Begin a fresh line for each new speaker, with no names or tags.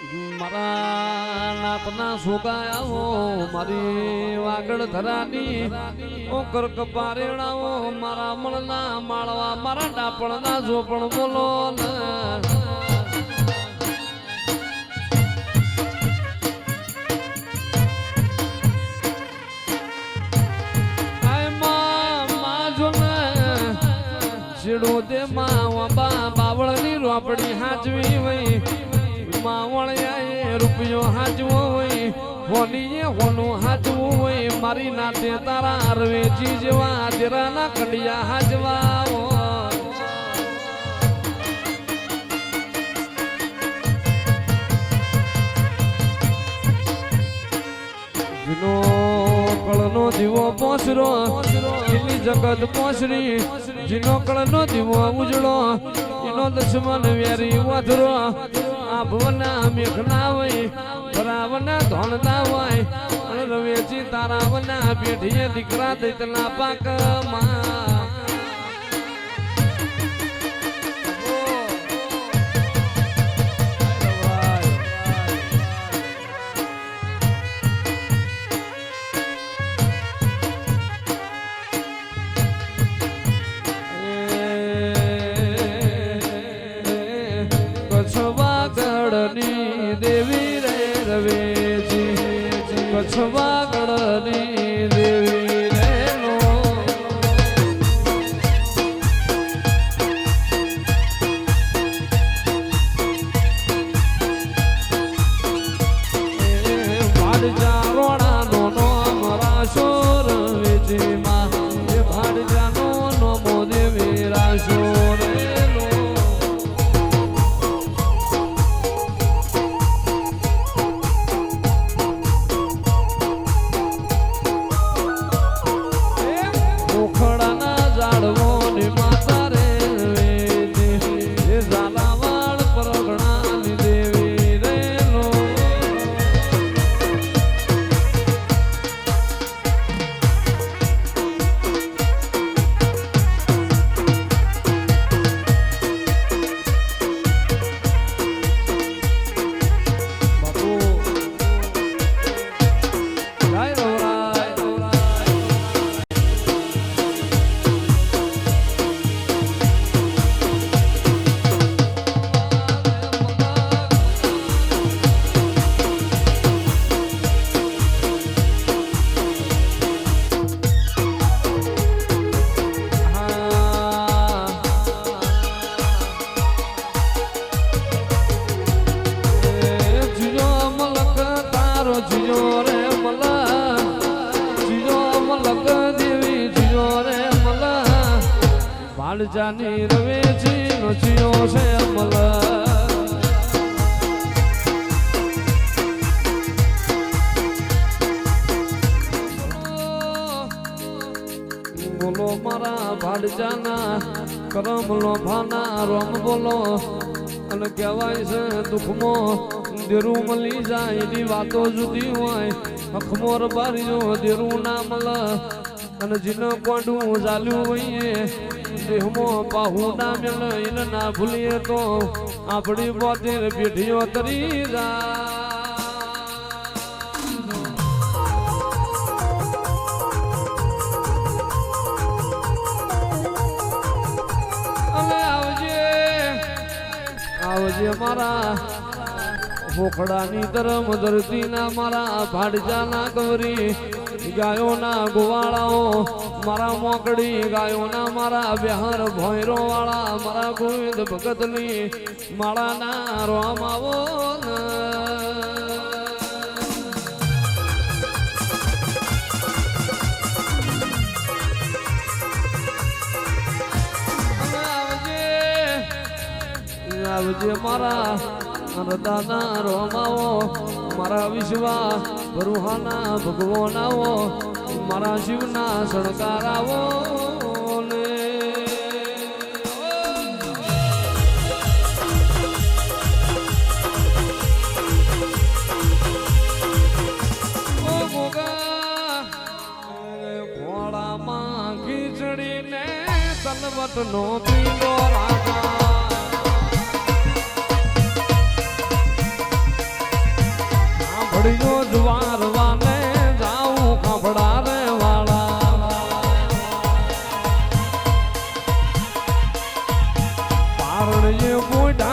મારા નાતના સુગાયાઓ મારી વાગડ ધરાની ઓ કર્ક પારેણાઓ મારા મણના માળવા મારા ડાપણના ઝોપણ બોલો ને દે બાવળની રોપડી હાચવી હોય માવળિયાએ રૂપિયો હાચવો હોય હોનીએ હોનું હાચવું હોય મારી નાતે તારા અરવેજી જેવા દેરાના કડિયા હાચવા જીનો કળનો દીવો પોસરો એની જગત પોસરી જીનો કળનો દીવો ઉજળો એનો દશમન વેરી વાધરો આભવના મેઘના હોય બરાવના ધોણના હોય અને રવેજી તારાવના પેઢીએ દીકરા દૈતના પાકમાં દેવી રે રવેજી કચ્છવાગડની દેવી રે નો ભાડજા રોડાનો નામ રાશો રવેજી માં ભાડજાનો નમો દેવી રાશો રે જાની રવેજી નો જીયો છે અમલા બોલો મારા ભાડજાના કરમ લોભાના રોમ બોલો અને કહેવાય છે દુઃખમાં દેરું મળી જાય એની વાતો જુદી હોય અખમોર બારીઓ દેરું ના મળે અને જીને કોંડું ચાલ્યું હોઈએ દેહમો પાહુ ના મેલ એને ના ભૂલીએ તો આપણી બોતેર પેઢીઓ તરી આવજે મારા ફોખડાની ધરમ ધરતી ના મારા ભાડજા ના ગવરી ગાયો ના ગોવાળાઓ મારા મોકડી ગાયો ના મારા બહાર ભોયરો વાળા મારા ગોવિંદ ભગત ની માળા ના રોમ આવો આવજે મારા દાદા રોમાવો મારા વિશ્વા ભરુહાના ભગવાનાઓ મારા શિવના શણકારાવો ને ઓ ગોગા ઘોડામાં ખીચડીને તલવટ નો ત્રીજો રાજા ઘડીનો જવારવાને જાઉં ખાફડા રે વાળા પારણીએ મોઢા